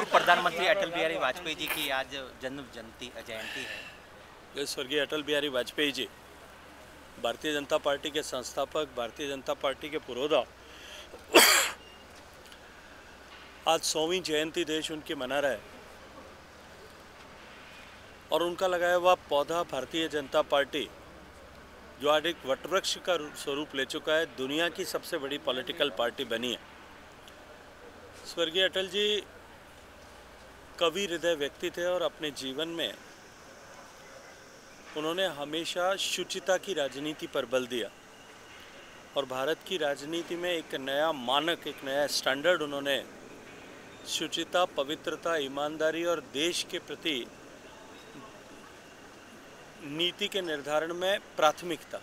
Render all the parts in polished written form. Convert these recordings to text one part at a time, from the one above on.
पूर्व प्रधानमंत्री अटल बिहारी वाजपेयी जी की आज जन्म जयंती है। स्वर्गीय अटल बिहारी वाजपेयी जी भारतीय जनता पार्टी के संस्थापक, भारतीय जनता पार्टी के पुरोधा। आज 100वीं जयंती देश उनकी मना रहा है और उनका लगाया हुआ पौधा भारतीय जनता पार्टी, जो आज एक वटवृक्ष का स्वरूप ले चुका है, दुनिया की सबसे बड़ी पॉलिटिकल पार्टी बनी है। स्वर्गीय अटल जी कवि हृदय व्यक्ति थे और अपने जीवन में उन्होंने हमेशा शुचिता की राजनीति पर बल दिया और भारत की राजनीति में एक नया मानक, एक नया स्टैंडर्ड उन्होंने शुचिता, पवित्रता, ईमानदारी और देश के प्रति नीति के निर्धारण में प्राथमिकता,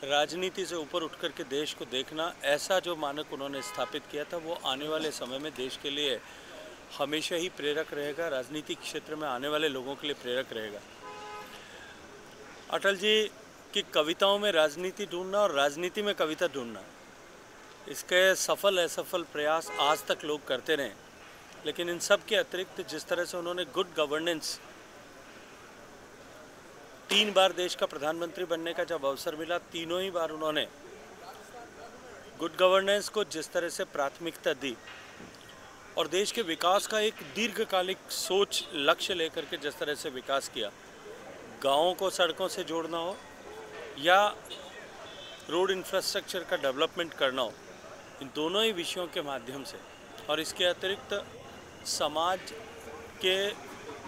राजनीति से ऊपर उठ कर के देश को देखना, ऐसा जो मानक उन्होंने स्थापित किया था वो आने वाले समय में देश के लिए हमेशा ही प्रेरक रहेगा, राजनीतिक क्षेत्र में आने वाले लोगों के लिए प्रेरक रहेगा। अटल जी की कविताओं में राजनीति ढूंढना और राजनीति में कविता ढूंढना, इसके सफल असफल प्रयास आज तक लोग करते रहे, लेकिन इन सब के अतिरिक्त जिस तरह से उन्होंने गुड गवर्नेंस, 3 बार देश का प्रधानमंत्री बनने का जब अवसर मिला, तीनों ही बार उन्होंने गुड गवर्नेंस को जिस तरह से प्राथमिकता दी और देश के विकास का एक दीर्घकालिक सोच, लक्ष्य लेकर के जिस तरह से विकास किया, गाँवों को सड़कों से जोड़ना हो या रोड इंफ्रास्ट्रक्चर का डेवलपमेंट करना हो, इन दोनों ही विषयों के माध्यम से और इसके अतिरिक्त समाज के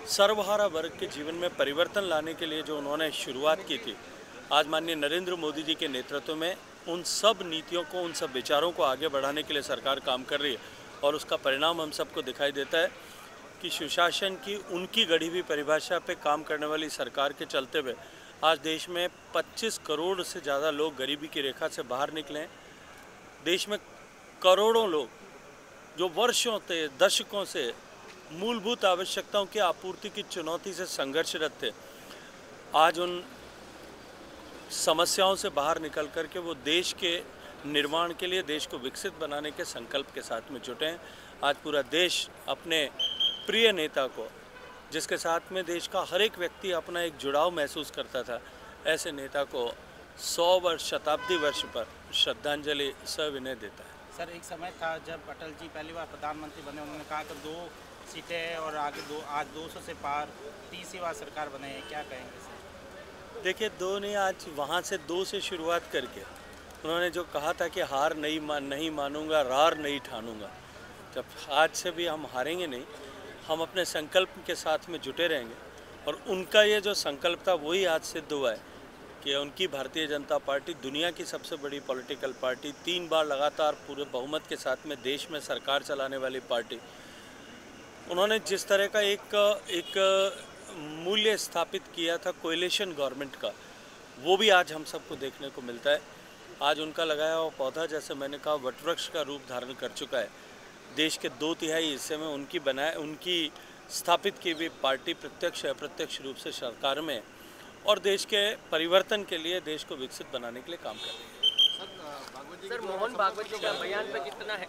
सर्वहारा वर्ग के जीवन में परिवर्तन लाने के लिए जो उन्होंने शुरुआत की थी, आज माननीय नरेंद्र मोदी जी के नेतृत्व में उन सब नीतियों को, उन सब विचारों को आगे बढ़ाने के लिए सरकार काम कर रही है और उसका परिणाम हम सबको दिखाई देता है कि सुशासन की उनकी गढ़ी हुई परिभाषा पे काम करने वाली सरकार के चलते हुए आज देश में 25 करोड़ से ज़्यादा लोग गरीबी की रेखा से बाहर निकले हैं। देश में करोड़ों लोग जो वर्षों से, दशकों से मूलभूत आवश्यकताओं की आपूर्ति की चुनौती से संघर्षरत थे, आज उन समस्याओं से बाहर निकल कर के वो देश के निर्माण के लिए, देश को विकसित बनाने के संकल्प के साथ में जुटे हैं। आज पूरा देश अपने प्रिय नेता को, जिसके साथ में देश का हर एक व्यक्ति अपना एक जुड़ाव महसूस करता था, ऐसे नेता को 100 वर्ष, शताब्दी वर्ष पर श्रद्धांजलि सविनय देता है। सर, एक समय था जब अटल जी पहली बार प्रधानमंत्री बने, उन्होंने कहा कि 2 सीटें और आगे आज 200 से पार तीसरी बार सरकार बने हैं, क्या कहेंगे सर? देखिए, 2 नहीं, आज वहाँ से 2 से शुरुआत करके उन्होंने जो कहा था कि हार नहीं मानूंगा, रार नहीं ठानूंगा, जब आज से भी हम हारेंगे नहीं, हम अपने संकल्प के साथ में जुटे रहेंगे और उनका ये जो संकल्प था वही आज सिद्ध हुआ है कि उनकी भारतीय जनता पार्टी दुनिया की सबसे बड़ी पॉलिटिकल पार्टी, 3 बार लगातार पूरे बहुमत के साथ में देश में सरकार चलाने वाली पार्टी, उन्होंने जिस तरह का एक मूल्य स्थापित किया था कोएलिशन गवर्नमेंट का, वो भी आज हम सबको देखने को मिलता है। आज उनका लगाया हुआ पौधा, जैसे मैंने कहा, वटवृक्ष का रूप धारण कर चुका है। देश के 2/3 हिस्से में उनकी स्थापित की हुई पार्टी प्रत्यक्ष अप्रत्यक्ष रूप से सरकार में और देश के परिवर्तन के लिए, देश को विकसित बनाने के लिए काम कर रही है। सर, मोहन भागवत जी का बयान पे कितना है